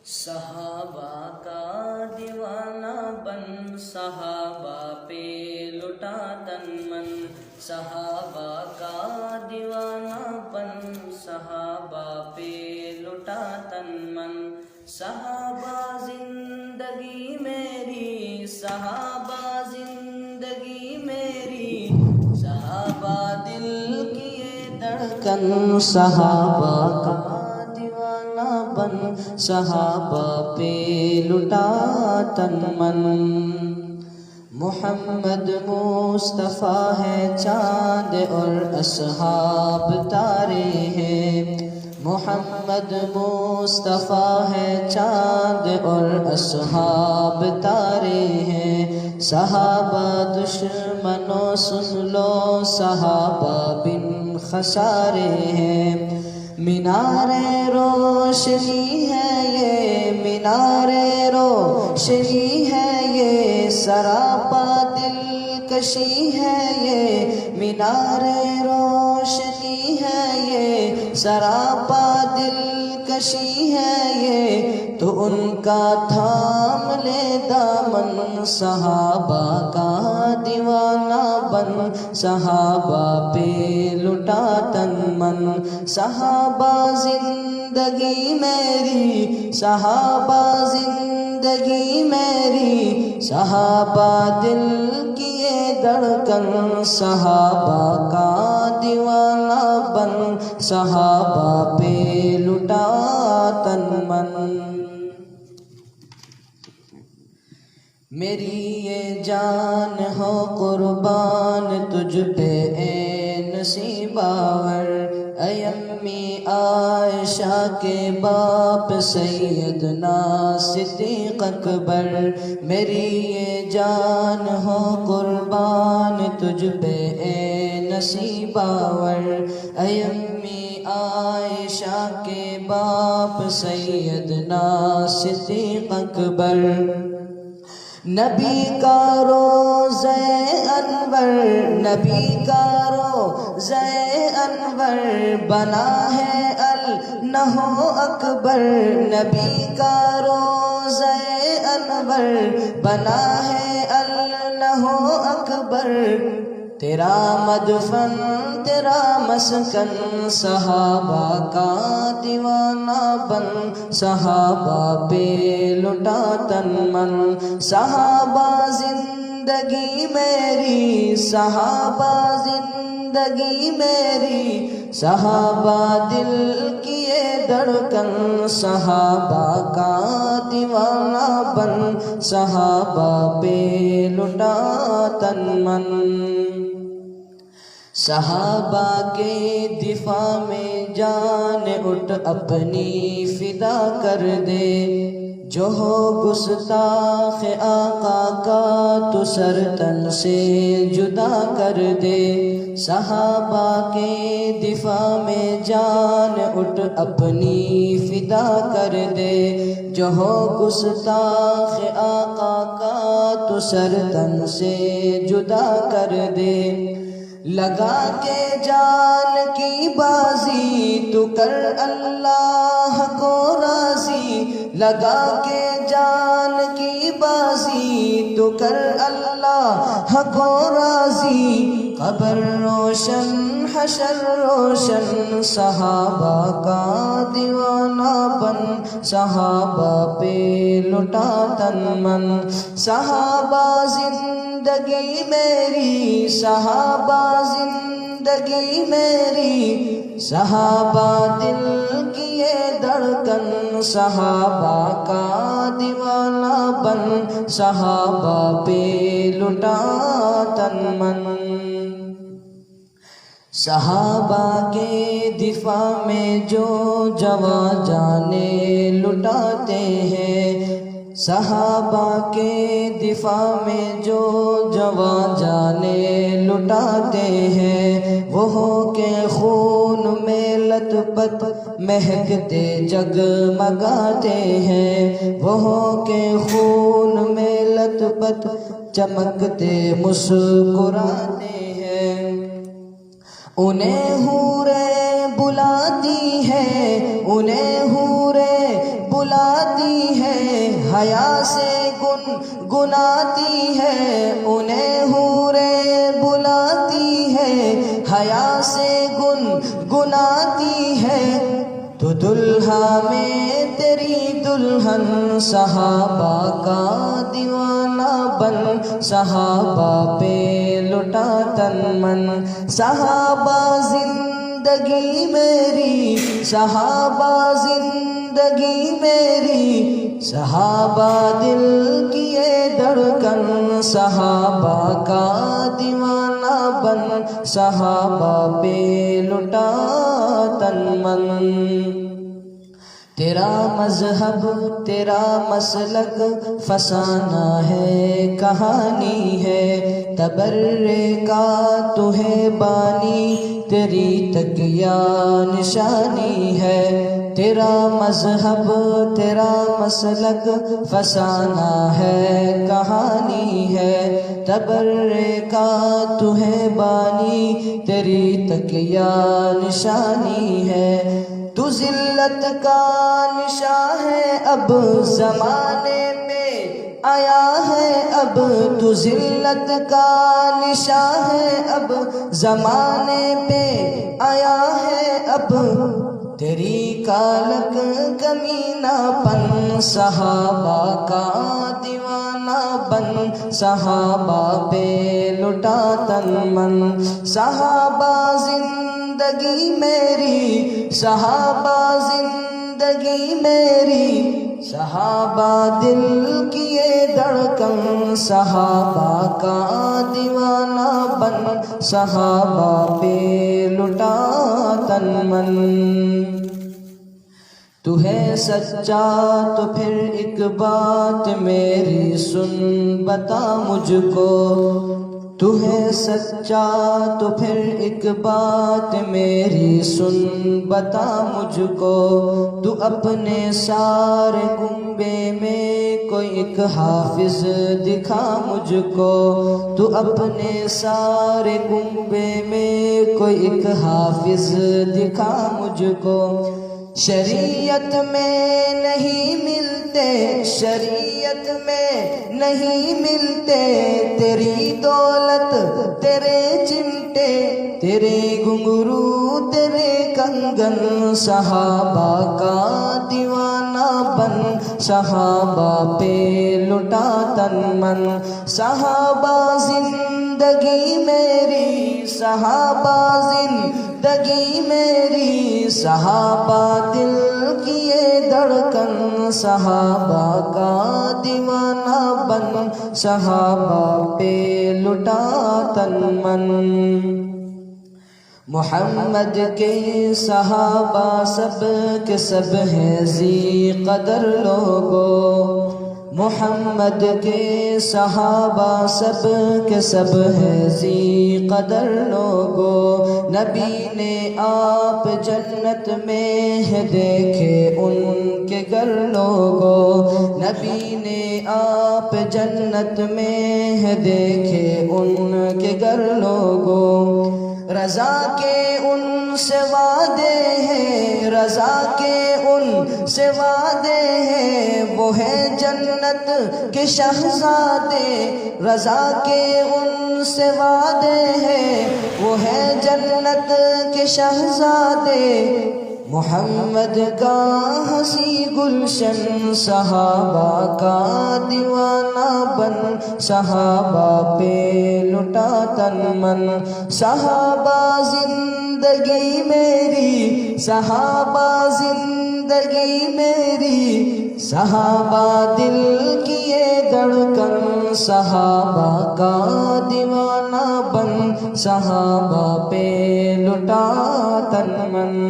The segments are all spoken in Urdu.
صحابہ کا دیوانہ بن، صحابہ پہ لٹا تن من، صحابہ کا دیوانہ بن، صحابہ پہ لٹا تن من، صحابہ زندگی میری، صحابہ زندگی میری، صحابہ دل کی یہ دھڑکن، صحابہ کا دیوانہ بن، صحابہ پہ لٹا تن من۔ محمد مصطفیٰ ہے چاند اور اصحاب تارے ہیں، محمد مصطفیٰ ہے چاند اور اصحاب تارے ہیں، صحابہ دشمنوں سن لو صحابہ بن خسارے ہیں، مینار روشنی ہے یہ، مینار روشنی ہے یہ، سراپا دلکشی ہے یہ، مینار روشنی ہے یہ، سراپا دلکشی ہے یہ، تو ان کا تھام لے دامن، صحابہ کا دیوانہ بن، صحابہ پہ لٹا تن من، صحابہ زندگی میری، صحابہ زندگی میری، صحابہ دل کی یہ دھڑکن، صحابہ کا دیوانہ بن، صحابہ پہ لٹا تن من۔ میری یہ جان ہو قربان تجھ پہ اے نصیب آور، اے امی عائشہ کے باپ سیدنا صدیق اکبر، میری یہ جان ہو قربان تجھ پہ اے نصیب آور، اے امی عائشہ کے باپ سیدنا صدیق اکبر، نبی کا روضہ انور، نبی کا روضہ انور بنا ہے النہ اکبر، نبی کا روضہ انور بنا ہے النہ اکبر، تیرا مدفن تیرا مسکن، صحابہ کا دیوانہ بن، صحابہ پہ لٹا تن من، صحابہ زندگی میری، صحابہ زندگی میری، صحابہ دل کی یہ دھڑکن، صحابہ کا دیوانہ بن، صحابہ پہ لٹا تن من، صحابہ کے دفاع میں جان اٹھ اپنی فدا کر دے، جو ہو گستاخ آقا کا تو سر تن سے جدا کر دے، صحابہ کے دفاع میں جان اٹھ اپنی فدا کر دے، جو ہو گستاخ آقا کا تو سر تن سے جدا کر دے، لگا کے جان کی بازی تو کر اللہ کو راضی، لگا کے جان کی بازی تو کر اللہ کو راضی، قبر روشن حشر روشن، صحابہ کا دیوانہ بن، صحابہ پہ لٹا تن من، صحابہ زندگی میری، صحابہ زندگی میری، صحابہ دل کی یہ دھڑکن، صحابہ کا دیوانہ بن، صحابہ پہ لٹا تن من، صحابہ کے دفاع میں جو جواں جانیں لٹاتے ہیں، صحابہ کے دفاع میں جو جواں جانیں لٹاتے ہیں، وہ ہو کے خون میں لت پت مہکتے جگمگاتے ہیں، وہ ہو کے خون میں لت پت چمکتے مسکراتے ہیں، انہیں حوریں بلاتی ہیں، انہیں حوریں بلاتی ہے، حیا سے گنگناتی ہے، انہیں حوریں بلاتی ہے، حیا سے گنگناتی ہے۔ تو دلہا میں تیری دلہن صحابہ کا دیوانہ بن، صحابہ پہ لٹا تن من، صحابہ زندگی میری، صحابہ زندگی میری، صحابہ دل کی یہ دھڑکن، صحابہ کا دیوانہ بن، صحابہ پہ لٹا تن من۔ تیرا مذہب تیرا مسلک فسانہ ہے، کہانی ہے، تبرے کا تو ہے بانی، تیری تکیہ نشانی ہے۔ تیرا مذہب تیرا مسلک فسانہ ہے، کہانی ہے، تبرے کا تو ہے بانی، تیری تکیہ نشانی ہے۔ تو ذلت کا نشاں ہے اب زمانے میں آیا ہے، اب تو ذلت کا نشاں ہے اب زمانے پہ آیا ہے، اب تیری کالک کمینہ پن، صحابہ کا دیوانہ بن، صحابہ پہ لٹا تن من، صحابہ زندگی میری، صحابہ زندگی میری، صحابہ دل کی یہ دھڑکن، صحابہ کا دیوانہ بن، صحابہ پہ لٹا تن من۔ تو ہے سچا تو پھر ایک بات میری سن بتا مجھ کو، تو ہے سچا تو پھر ایک بات میری سن بتا مجھ کو، تو اپنے سارے کنبے میں کوئی ایک حافظ دکھا مجھ کو، تو اپنے سارے کنبے میں کوئی ایک حافظ دکھا مجھ کو۔ شریعت میں نہیں ملتے، شریعت میں نہیں ملتے، تیری دولت تیرے چمٹے، تیرے گھنگرو تیرے کنگن، صحابہ کا دیوانہ بن، صحابہ پہ لٹا تن من، صحابہ زندگی میری، صحابہ زندگی میری، صحابہ دل کی یہ دھڑکن، صحابہ کا دیوانہ بن، صحابہ پہ لٹا تن من۔ محمد کے صحابہ سب کے سب ہیں ذی قدر لوگو، محمد کے صحابہ سب کے سب ہیں ذی قدر لوگو، نبی نے آپ جنت میں ہے دیکھے ان کے گھر لوگو، نبی نے آپ جنت میں ہے دیکھے ان کے گھر لوگو، رضا کے ان سے وعدے ہیں، رضا کے ان سے وعدے ہیں، وہ ہے جنت کے شہزادے، رضا کے ان سے وعدے ہیں، وہ ہے جنت کے شہزادے، محمد کا ہنسی گلشن، صحابہ کا دیوانہ بن، صحابہ پہ لٹا تن من، صحابہ زندگی میری، صحابہ زندگی میری، صحابہ دل کی یہ دھڑکن، صحابہ کا دیوانہ بن، صحابہ پہ لٹا تن من۔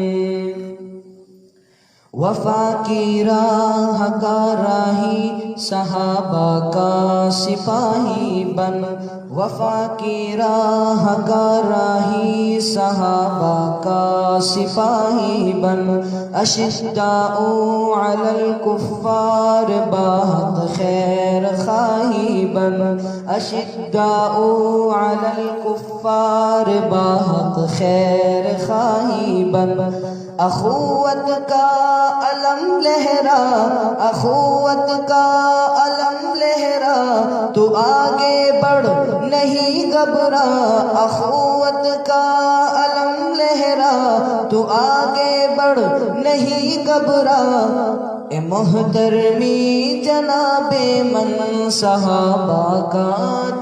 وفا کی راہ کا راہی، صحابہ کا سپاہی بن، وفا کی راہ کا راہی، صحابہ کا سپاہی بن، اشداء علی الکفار باحق خیر خواہی بن، اشداء علی الکفار باحق خیر خواہی بن، اخوت کا علم لہرا، اخوت کا علم لہرا، تو آگے بڑھ نہیں گھبرا، اخوت کا علم لہرا، تو آگے بڑھ نہیں گھبرا۔ اے محترمی جناب من، صحابہ کا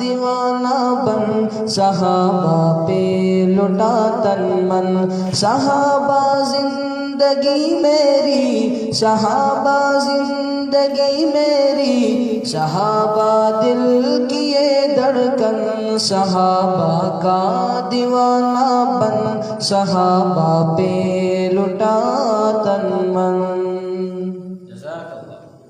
دیوانہ بن، صحابہ پہ لٹا تن من، صحابہ زندگی میری، صحابہ زندگی میری، صحابہ دل کی یہ دھڑکن، صحابہ کا دیوانہ بن، صحابہ پہ لٹا تن من۔